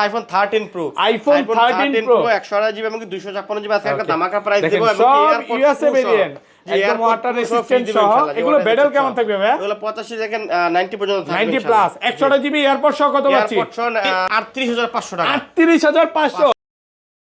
IPhone 13 pro, iPhone 13 pro 128 GB এবং 256 GB আছে, একটা ধামাকা প্রাইস দেব এবং সব ইউএসএ ভেরিয়েন্ট, একদম ওয়াটার রেজিস্ট্যান্ট সহ। এগুলো ব্যাটেল কেমন থাকবে ভাই? এগুলো 85 থেকে 90 পর্যন্ত থাকবে, 90 প্লাস। 128 জিবি এয়ারপড সহ কত পাচ্ছি? এয়ারপড সহ 38500 টাকা। 38500।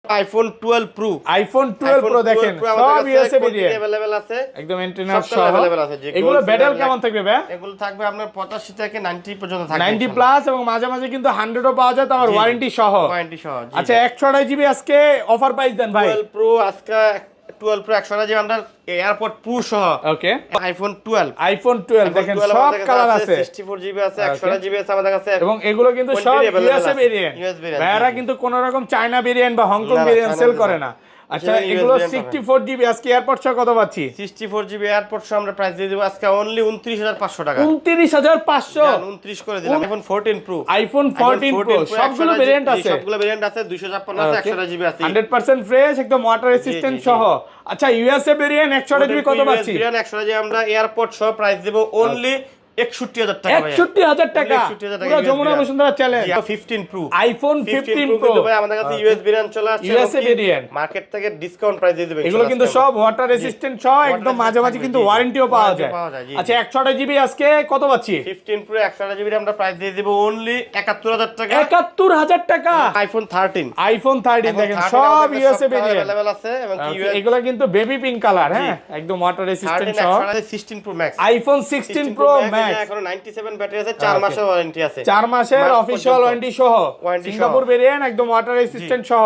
আইফোন 12 প্রো, আইফোন 12 প্রো দেখেন সব ইউএসএ ভেরিয়েন্ট अवेलेबल আছে, একদম এন্টেনার সব সহ अवेलेबल আছে। এগুলো ব্যাটেল কেমন থাকবে ভাই? এগুলো থাকবে আপনার 85 থেকে 90 পর্যন্ত থাকবে, 90 প্লাস, এবং মাঝে মাঝে কিন্তু 100 ও পাওয়া যায়, তারপর ওয়ারেন্টি সহ। ওয়ারেন্টি সহ। আচ্ছা 128 জিবি আজকে অফার প্রাইস দেন ভাই। 12 প্রো আজকে 12 প্রো 128 জিবি আমরা এয়ারপড প্রো সহ। ওকে, আইফোন 12, আইফোন 12 দেখেন সব কালার আছে, 64 জিবি আছে, 128 জিবি আছে আমাদের কাছে, এবং এগুলো কিন্তু সব ইউএসএ ভেরিয়েন্ট। ভাইরা কিন্তু কোন রকম চায়না ভেরিয়েন্ট বা হংকং ভেরিয়েন্ট সেল করে না। আচ্ছা এগুলো 64 জিবি আজকে এয়ারপড সহ কত পাচ্ছি? 64 জিবি এয়ারপড সহ আমরা প্রাইস দিয়ে দেব আজকে অনলি 29500 টাকা। 29500, 29 করে দিলাম। আইফোন 14 প্রো, আইফোন 14 প্রো সবগুলো ভেরিয়েন্ট আছে, সবগুলো ভেরিয়েন্ট আছে, 256 আছে, 128 জিবি আছে, 100% ফ্রেশ, একদম ওয়াটার রেজিস্ট্যান্ট সহ। আচ্ছা ইউএসএ ভেরিয়েন্ট 128 জিবি কত পাচ্ছি? ভেরিয়েন্ট 128 জিবি আমরা এয়ারপড সহ প্রাইস দেব অনলি 61000 টাকা ভাই। 61000 টাকা পুরো Jamuna Bashundhara challenge. 15 pro, iPhone 15 pro ভাই আমাদের কাছে ইউএস ভেরিয়েন্ট চলে আসছে, ইউএসএ ভেরিয়েন্ট মার্কেট থেকে ডিসকাউন্ট প্রাইস দিয়ে দেব। এগুলো কিন্তু সব ওয়াটার রেজিস্ট্যান্ট সহ, একদম মাঝে মাঝে কিন্তু ওয়ারেন্টিও পাওয়া যায়। আচ্ছা 128 জিবি আজকে কত পাচ্ছি? 15 প্রো 128 জিবি আমরা প্রাইস দিয়ে দেব অনলি 71000 টাকা। 71000 টাকা। আইফোন 13, আইফোন 13 দেখেন সব ইউএসএ ভেরিয়েন্ট अवेलेबल আছে, এবং এগুলো কিন্তু বেবি পিঙ্ক কালার, হ্যাঁ একদম ওয়াটার রেজিস্ট্যান্ট সহ। 16 pro max, iPhone 16 pro max এখন 97 ব্যাটারি আছে, 4 মাসের ওয়ারেন্টি আছে, 4 মাসের অফিশিয়াল ওয়ারেন্টি সহ, সিঙ্গাপুর ভেরিয়েন্ট একদম ওয়াটার রেজিস্ট্যান্ট সহ।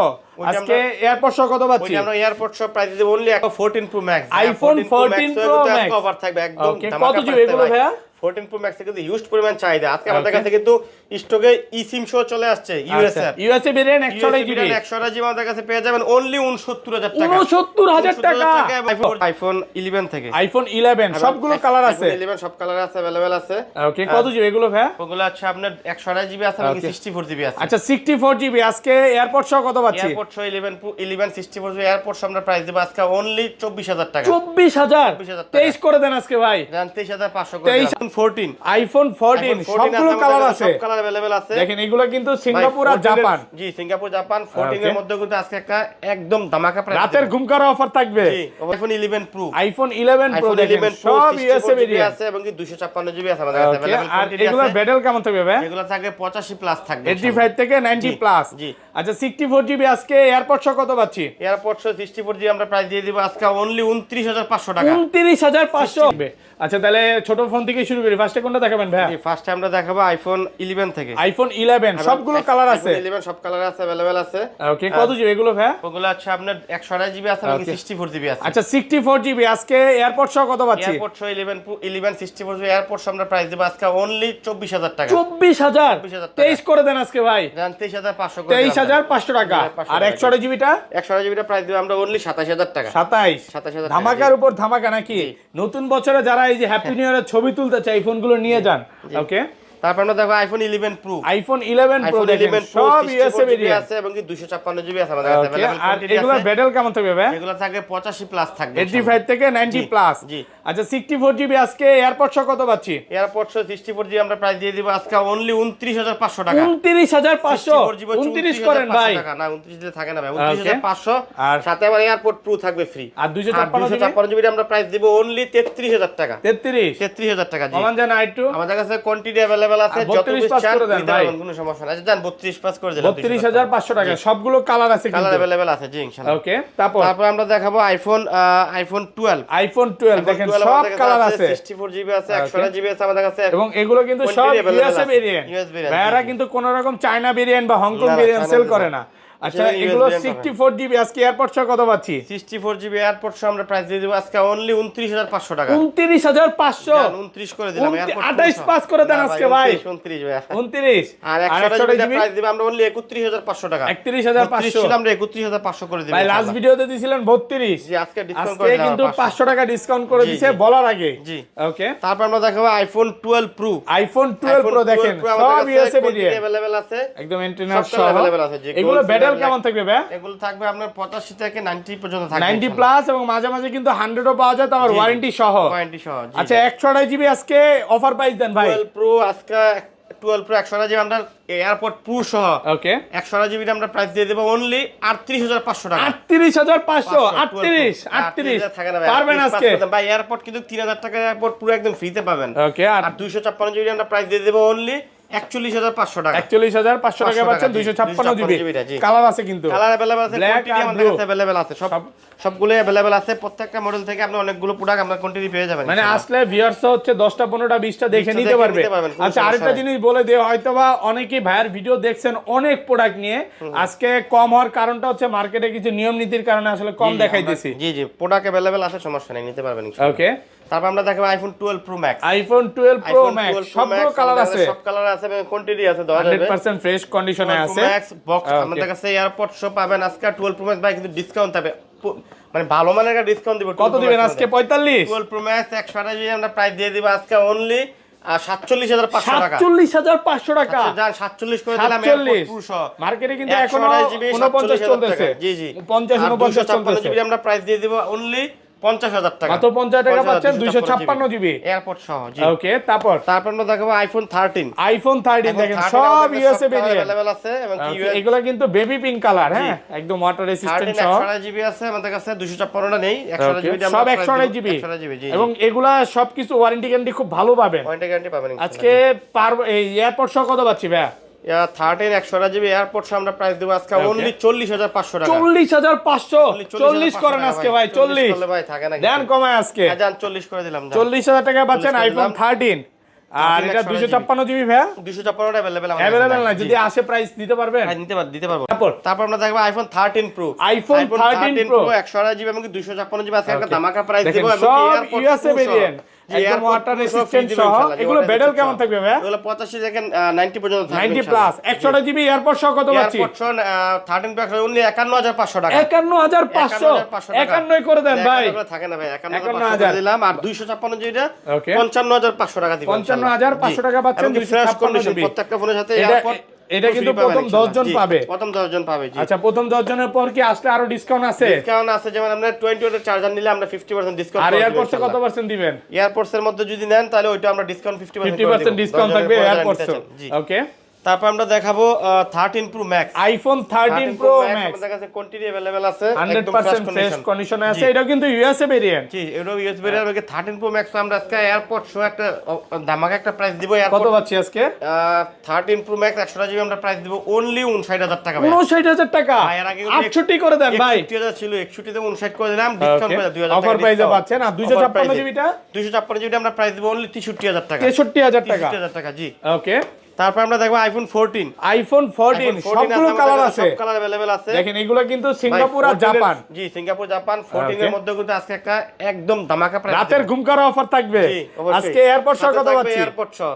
আজকে এয়ারপড সহ কত পাচ্ছি? আমরা এয়ারপড সহ প্রাইস দেব only 14 pro max. IPhone 14 pro max offer থাকবে একদম। কত জিবি এগুলো ভাইয়া? 14 প্রো ম্যাক্স কিন্তু হিউজ পরিমাণ চাহিদা। আজকে আমাদের কাছে কিন্তু স্টকে ইসিম সহ চলে আসছে ইউএসএ ভেরিয়েন্ট 128 জিবি 128 জিবি আমাদের কাছে পেয়ে যাবেন অনলি 69000 টাকা। 69000 টাকা আইফোন 11 থেকে। আইফোন 11 সবগুলো কালার আছে, 11 সব কালার আছে, अवेलेबल আছে। ওকে কত জিবি এগুলো ভাই? ওগুলো আছে আপনার 128 জিবি আছে এবং 64 জিবি আছে। আচ্ছা 64 জিবি আজকে এয়ারপড সহ কত পাচ্ছি? এয়ারপড সহ 11 প্রো 11 64 জিবি এয়ারপড সহ আমরা প্রাইস দেব আজকে অনলি 24000 টাকা। 24000 23 করে দেন আজকে ভাই। জান 23500 করে দিলাম। 14 আইফোন 14 সবগুলো কালার আছে, সব কালার अवेलेबल আছে। দেখেন এগুলো কিন্তু সিঙ্গাপুর আর জাপান। জি সিঙ্গাপুর জাপান 14 এর মধ্যে কিন্তু আজকে একটা একদম ধামাকা প্রাইস, রাতের ঘুম করা অফার থাকবে। জি আইফোন 11 প্রো, আইফোন 11 প্রো দেখেন সব ইউএসএ ভেরিয়েন্ট আছে এবং 256 জিবি আছে আমাদের কাছে अवेलेबल। আর এগুলোর ব্যাটেল কেমন থাকবে ভাই? এগুলো থাকবে 85 প্লাস থাকবে, 85 থেকে 90 প্লাস। জি আচ্ছা 64 জিবি আজকে এয়ারপড সহ কত পাচ্ছি? এয়ারপড সহ 64 জিবি আমরা প্রাইস দিয়ে দিব আজকে অনলি 29500 টাকা। 29500। আচ্ছা তাহলে ছোট ফোন থেকে শুরু করি, ফার্স্টে কোনটা দেখাবেন ভাই? ফার্স্ট আমরা দেখাবো আইফোন 11 থেকে। আইফোন 11 সবগুলো কালার আছে, 11 সব কালার আছে, अवेलेबल আছে। ওকে কত জিবি এগুলো ভাই? ওগুলো আছে আপনার 128 জিবি আছে এবং 64 জিবি আছে। আচ্ছা 64 জিবি আজকে এয়ারপড সহ কত পাচ্ছি? এয়ারপড সহ 11 প্রো 11 64 জিবি এয়ারপড সহ আমরা প্রাইস দেব আজকে অনলি 24000 টাকা। 24000 23 করে দেন আজকে ভাই। জান 23500 করে 23500 টাকা। আর 128 জিবিটা? 128 জিবিটা প্রাইস দেব আমরা অনলি 27000 টাকা। 27000 ধামাকার উপর ধামাকা নাকি? নতুন বছরে যারা এই যে হ্যাপি নিউ ইয়ারের ছবি তুলতে চায় এই ফোনগুলো নিয়ে যান। ওকে তারপর আমরা দেখো আইফোন 11 প্রো, আইফোন 11 প্রো দেখেন সব ইউএসএ ভেরিয়েন্ট আছে এবং 256 জিবি আছে আমাদের কাছে अवेलेबल। আর এগুলোর ব্যাটেল কেমন থাকবে ভাই? এগুলো থাকবে 85 প্লাস থাকবে, 85 থেকে 90 প্লাস। জি আচ্ছা 64 জিবি আজকে এয়ারপড সহ কত পাচ্ছি? এয়ারপড সহ 64 জিবি আমরা প্রাইস দিয়ে দিব আজকে অনলি 29500 টাকা। 29500 29 করেন ভাই। না 29 দিলে থাকে না ভাই, 29500 আর সাথে আবার এয়ারপড প্রো থাকবে ফ্রি। আর 256 জিবি আমরা প্রাইস দিব অনলি 33000 টাকা। 33000 টাকা। জি কমান জানা একটু আমাদের কাছে কোয়ান্টিটি अवेलेबल আছে, যত পাস করে দেন ভাই, কোনো সমস্যা নাই। জান 32 পাস করে দিলাম, 32500 টাকা। সবগুলো কালার আছে কিন্তু, কালার अवेलेबल আছে। জি ইনশাআল্লাহ। ওকে তারপর আমরা দেখাবো আইফোন 12। আইফোন 12 দেখেন সব কালার আছে, 64 জিবি আছে, 128 জিবি আছে আমাদের কাছে, এবং এগুলো কিন্তু সব ইউএসএ ভেরিয়েন্ট। ভাইরা কিন্তু কোন রকম চায়না ভেরিয়েন্ট বা হংকং ভেরিয়েন্ট সেল করে না। আচ্ছা এগুলো 64 জিবি আজকে এয়ারপড সহ কত পাচ্ছি? 64 জিবি এয়ারপড সহ আমরা প্রাইস দিয়ে দেব আজকে অনলি 29500 টাকা। 29500 29 করে দিলাম। এয়ারপড 28 পাস করে দেন আজকে ভাই। 29 ভাই, 29 আর 128 জিবি প্রাইস দিব আমরা অনলি 31500 টাকা। 31500 ছিল আমরা 31500 করে দিলাম ভাই। লাস্ট ভিডিওতে দিছিলেন 32। জি আজকে ডিসকাউন্ট করে দিলাম, কিন্তু 500 টাকা ডিসকাউন্ট করে দিয়েছে বলার আগে। জি ওকে তারপর আমরা দেখাবো আইফোন 12 প্রো। আইফোন 12 প্রো দেখেন সব ইউএসএ ভেরিয়েন্ট अवेलेबल আছে, একদম এন্টেনার সহ अवेलेबल আছে। এগুলো ব্যাটেল কেমন থাকবে ভাই? এগুলো থাকবে আপনার 85 থেকে 90 পর্যন্ত থাকবে, 90 প্লাস, এবং মাঝে মাঝে কিন্তু 100 ও পাওয়া যায়, তারপর ওয়ারেন্টি সহ। ওয়ারেন্টি সহ। আচ্ছা 128 জিবি আজকে অফার প্রাইস দেন ভাই। 12 প্রো আজকে 12 প্রো 128 জিবি আমরা এয়ারপড প্রো সহ ওকে 128 জিবি আমরা প্রাইস দিয়ে দেব অনলি 38500 টাকা। 38500 38 পারবেন আজকে ভাই এয়ারপড কিন্তু 3000 টাকা এয়ারপড পুরো একদম ফ্রিতে পাবেন। ওকে আর 256 জিবি আমরা প্রাইস দিয়ে দেব অনলি 41500 টাকা। 41500 টাকা পাচ্ছেন 256 জিবি। কালার আছে কিন্তু, কালার अवेलेबल আছে, কোয়ান্টিটি আমাদের কাছে अवेलेबल আছে, সবগুলো अवेलेबल আছে। প্রত্যেকটা মডেল থেকে আপনি অনেকগুলো প্রোডাক্ট আমরা কোয়ান্টিটি পেয়ে যাবেন। মানে আসলে ভিউয়ার্স হচ্ছে 10টা 15টা 20টা দেখে নিতে পারবে। আচ্ছা আরেকটা জিনিস বলে দেই, হয়তোবা অনেকেই ভাইয়ের ভিডিও দেখছেন অনেক প্রোডাক্ট নিয়ে, আজকে কম হওয়ার কারণটা হচ্ছে মার্কেটে কিছু নিয়ম নীতির কারণে আসলে কম দেখাইতেছি। জি জি প্রোডাক্ট अवेलेबल আছে, সমস্যা নেই, নিতে পারবেন ইনশাআল্লাহ। ওকে তারপর আমরা দেখাবো iPhone 12 pro max. IPhone 12 pro max সবগুলো কালার আছে, সব কালার আছে এবং কোয়ান্টিটি আছে, দেওয়া যাবে 100% ফ্রেশ কন্ডিশনে আছে। ম্যাক্স বক্স আমাদের কাছে এয়ারপড শো পাবেন আজকে 12 প্রো ম্যাক্স ভাই, কিন্তু ডিসকাউন্ট হবে, মানে ভালো মানের একটা ডিসকাউন্ট দিব। কত দিবেন আজকে? 45 12 প্রো ম্যাক্স 128 জিবি আমরা প্রাইস দিয়ে দিব আজকে অনলি 47500 টাকা। 47500 টাকা জান 47 করে দিলাম এয়ারপড প্রো সহ। মার্কেটে কিন্তু এখনো 49 চলতেছে। জি জি 50 49 চলতেছে। জিবি আমরা প্রাইস দিয়ে দিব অনলি 50000 টাকা। মাত্র 50 টাকা পাচ্ছেন 256 জিবি এয়ারপড সহ। জি ওকে তারপর আমরা দেখাবো আইফোন 13। আইফোন 13 দেখেন সব ইউএসএ ভেরিয়েন্ট अवेलेबल আছে এবং কি এগুলা কিন্তু বেবি পিঙ্ক কালার, হ্যাঁ একদম ওয়াটার রেসিস্ট্যান্ট সহ। 128 জিবি আছে আমাদের কাছে, 256 টা নেই, 128 জিবি সব 128 জিবি এবং এগুলা সবকিছু ওয়ারেন্টি গ্যারান্টি খুব ভালো পাবেন। ওয়ারেন্টি গ্যারান্টি পাবেন আজকে এই এয়ারপড সহ কত পাচ্ছি ভাই? 13 128 জিবি এয়ারপড সহ আমরা প্রাইস দেব আজকে অনলি 40500 টাকা। 40500 40 করেন আজকে ভাই, 40 করলে ভাই থাকে না, দেন কমায় আজকে। জান 40 করে দিলাম, 40000 টাকা পাচ্ছেন আইফোন 13। আর এটা 256 জিবি ভাই, 256 টা अवेलेबल না, যদি আসে প্রাইস দিতে পারবেন? হ্যাঁ দিতে পারবো। তারপর আমরা দেখব iPhone 13 pro. IPhone 13 pro 128 GB এবং 256 জিবি আছে, একটা ধামাকা প্রাইস দেব এবং সব এয়ারপড ইউএসএ ভেরিয়েন্ট একদম ওয়াটার রেসিস্ট্যান্ট সহ। এগুলো ব্যাডেল কেমন থাকবে ভাই? এগুলো 85 থেকে 90 পর্যন্ত থাকবে, 90 প্লাস। 128 জিবি এয়ারপড সহ কত পাচ্ছি? এয়ারপড সহ 13 প্লাস অনলি 51500 টাকা। 51500 51 করে দেন ভাই, থাকে না ভাই, 51500 দিলাম। আর 256 জিবিটা 55500 টাকা দিবেন। 55500 টাকা পাচ্ছেন 256 জিবি। প্রত্যেকটা ফোনের সাথে এয়ারপড এটা কিন্তু প্রথম 10 জন পাবে। প্রথম 10 জন পাবে। জি আচ্ছা প্রথম 10 জনের পর কি আসলে আরো ডিসকাউন্ট আছে? ডিসকাউন্ট আছে, যেমন আমরা 20 ওয়াটের চার্জার নিলে আমরা 50% ডিসকাউন্ট আর এয়ারপডস কত পার্সেন্ট দিবেন? এয়ারপডস এর মধ্যে যদি নেন তাহলে ওইটা আমরা ডিসকাউন্ট 50% ডিসকাউন্ট থাকবে এয়ারপডস। ওকে তারপর আমরা দেখাবো 13 pro max. IPhone 13 pro max আমাদের কাছে কোয়ান্টিটি अवेलेबल আছে, 100% ফ্রেশ কন্ডিশনে আছে। এটা কিন্তু ইউএসএ ভেরিয়েন্ট। জি এটাও ইউএসএ ভেরিয়েন্ট। 13 প্রো ম্যাক্স আমরা আজকে এয়ারপড সহ একটা ধামাকা একটা প্রাইস দিব। কত পাচ্ছি আজকে? 13 প্রো ম্যাক্স 128 জিবি আমরা প্রাইস দিব অনলি 59000 টাকা। 59000 টাকা 68 করে দেন ভাই। 61000 ছিল, 61 থেকে 59 করে দিলাম, ডিসকাউন্ট করে 2000 টাকা অফার প্রাইসে পাচ্ছেন। আর 256 জিবিটা 256 জিবি আমরা প্রাইস দিব অনলি 63000 টাকা। 63000 টাকা। 63000 টাকা। জি ওকে তারপর আমরা দেখব আইফোন 14। আইফোন 14 সবগুলো কালার আছে, সব কালার अवेलेबल আছে। দেখেন এগুলো কিন্তু সিঙ্গাপুর আর জাপান। জি সিঙ্গাপুর জাপান 14 এর মধ্যে কিন্তু আজকে একটা একদম ধামাকা প্রাইস, রাতের ঘুম করা অফার থাকবে আজকে। এয়ারপড সহ কত পাচ্ছি? এয়ারপড সহ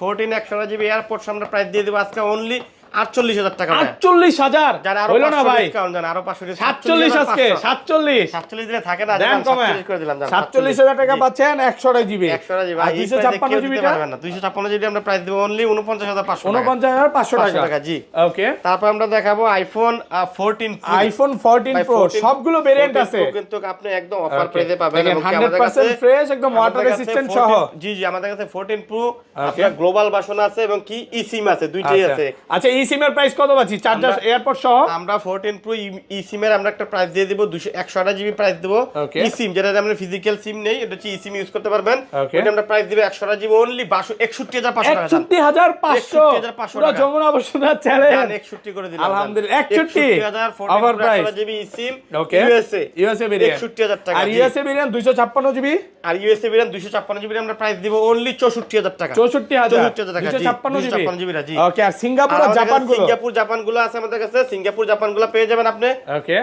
14 128 জিবি এয়ারপড সহ আমরা প্রাইস দিয়ে দেব আজকে অনলি 48000 টাকা। 48000 হলো না ভাই? ডিসকাউন্ট জান আরো 500 47 আজকে 47 দিলে থাকে না, জান 47 করে দিলাম। 47000 টাকা পাচ্ছেন 128 জিবি। 128 জিবি আর 256 জিবিটা 256 জিবি আমরা প্রাইস দেব অনলি 49500 টাকা। 49500 টাকা। জি ওকে তারপর আমরা দেখাবো আইফোন 14 প্রো। আইফোন 14 প্রো সবগুলো ভেরিয়েন্ট আছে, কিন্তু আপনি একদম অফার প্রাইসে পাবেন এবং আমাদের কাছে 100% ফ্রেশ একদম ওয়াটার রেসিস্ট্যান্ট সহ। জি জি আমাদের কাছে 14 প্রো আপনার গ্লোবাল ভার্সন আছে এবং কি ই সিম আছে, দুইটাই আছে। আচ্ছা ই সিম এর প্রাইস কত পাচ্ছি? চার্জার এয়ারপড সহ আমরা 14 প্রো ই সিম এর আমরা একটা প্রাইস দিয়ে দেব 128 জিবি প্রাইস দেব। ই সিম যেটা আমরা ফিজিক্যাল সিম নেই, এটা হচ্ছে ই সিম ইউজ করতে পারবেন। এটা আমরা প্রাইস দিব 128 জিবি অনলি 61500 টাকা। 61500 পুরো যমুনা বসুন্ধরা চ্যালেঞ্জ 61 করে দিলাম আলহামদুলিল্লাহ। 61000 ওভার প্রাইস জিবি ই সিম ইউএসএ ভেরিয়েন্ট 61000 টাকা। আর ইউএসএ ভেরিয়েন্ট 256 জিবি আর ইউএসএ ভেরিয়েন্ট 256 জিবি আমরা প্রাইস দিব অনলি 64000 টাকা। 64000 টাকা 256 জিবি। জি ওকে আর সিঙ্গাপুর আর জাপান গুলো আছে আমাদের কাছে। সিঙ্গাপুর জাপান গুলো পেয়ে যাবেন আপনি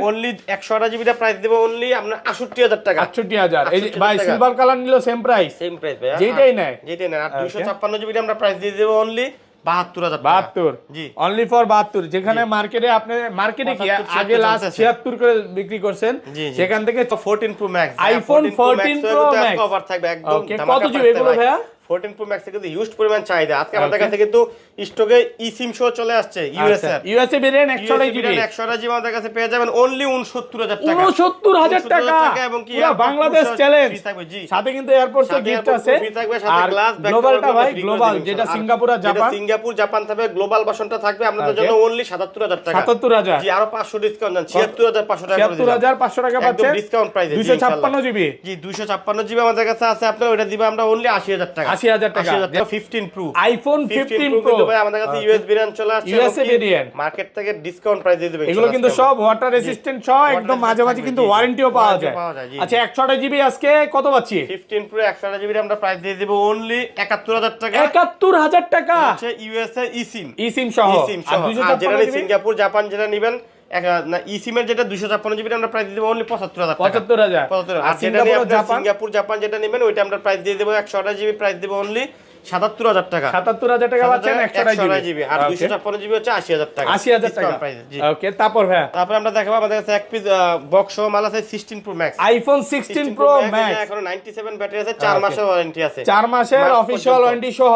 অনলি 128 জিবিটা প্রাইস দেব অনলি আপনার 68000 টাকা। 68000 এই ভাই সিলভার কালার নিলো সেম প্রাইস ভাই, যেটাই নাই। আর 256 জিবিটা আমরা প্রাইস দিয়ে দেব অনলি 72000 জি অনলি ফর 72। যেখানে মার্কেটে আপনি মার্কেটে কি আগে লাস্ট 76 করে বিক্রি করছেন, সেখান থেকে 14 pro max iPhone 14 pro max offer থাকবে একদম। কত জিবি এগুলো ভাইয়া? 14 Pro Max এর কিন্তু হিউজ পরিমাণ চাহিদা। আজকে আমাদের কাছে কিন্তু স্টকে ইসিম সহ চলে আসছে ইউএস এর। ইউএসএ ভেরিয়েন্ট 128 জিবি 128 জিবি আমাদের কাছে পেয়ে যাবেন অনলি 69000 টাকা। 69000 টাকা এবং কি পুরো বাংলাদেশ চ্যালেঞ্জ থাকবে। জি, সাথে কিন্তু এয়ারপোর্টস এর গিফট আছে আর গ্লাস গ্লোবালটা ভাই গ্লোবাল যেটা সিঙ্গাপুর আর জাপান, সিঙ্গাপুর জাপান থাকবে, গ্লোবাল ভার্সনটা থাকবে আপনাদের জন্য অনলি 77000 টাকা। 77000 জি, আরো 500 ডিসকাউন্ট দেন, 76500 টাকা করে দিলাম। 77500 টাকা পাচ্ছেন একদম ডিসকাউন্ট প্রাইসে 256 জিবি। জি, 256 জিবি আমাদের কাছে আছে, আপনার ওটা দিব আমরা অনলি 80000 টাকা। 80000 টাকা 15 প্রো আইফোন 15 প্রো কিন্তু ভাই আমাদের কাছে ইউএস ভেরিয়েন্ট চলে আসছে, ইউএসএ ভেরিয়েন্ট মার্কেট থেকে ডিসকাউন্ট প্রাইস দিয়ে দিবেন। এগুলো কিন্তু সব ওয়াটার রেসিস্ট্যান্ট সহ একদম মাঝে মাঝে কিন্তু ওয়ারেন্টিও পাওয়া যায়। আচ্ছা 128 জিবি আজকে কত পাচ্ছি? 15 প্রো 128 জিবি আমরা প্রাইস দিয়ে দেব অনলি 71000 টাকা। 71000 টাকা হচ্ছে ইউএসএ ইসিম ইসিম সহ আর 256 জিবি সিঙ্গাপুর জাপান যেটা নেবেন না ইসিমের যেটা 256 জিবি আমরা প্রাইস দিয়ে দেব অনলি 75000 টাকা। 75000 আর যেটা সিঙ্গাপুর জাপান যেটা নেবেন ওইটা আমরা প্রাইস দিয়ে দেব 128 জিবি প্রাইস দেব অনলি 77000 টাকা। 77000 টাকা পাচ্ছেন 128 জিবি আর 256 জিবি হচ্ছে 80000 টাকা। 80000 টাকা জি, ওকে। তারপর ভাই তারপর আমরা দেখাবো আমাদের কাছে এক পিস বক্স সহ মাল আছে 16 pro max. IPhone 16 pro max এখন 97 ব্যাটারি আছে, 4 মাসের ওয়ারেন্টি আছে, 4 মাসের অফিশিয়াল ওয়ারেন্টি সহ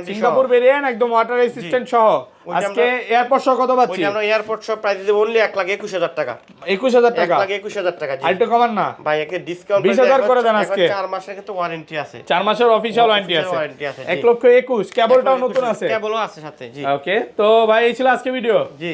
সিঙ্গাপুর ভেরিয়েন্ট একদম ওয়াটার রেসিস্ট্যান্ট সহ। আজকে এয়ারপোর্ট সহ কত পাচ্ছি? ওইটা আমরা এয়ারপোর্ট সহ প্রাইস দেব অনলি 1,21,000 টাকা। 21000 টাকা 1,21,000 টাকা। জি, আরেকটু কমান না ভাই, একে ডিসকাউন্ট 20000 করে দেন আজকে। 4 মাসের কিন্তু ওয়ারেন্টি আছে, 4 মাসের অফিশিয়াল ওয়ারেন্টি আছে, ওয়ারেন্টি আছে। 1,21,000 কেবলটাও নতুন আছে, কেবলও আছে সাথে। জি, ওকে। তো ভাই এই ছিল আজকে ভিডিও। জি।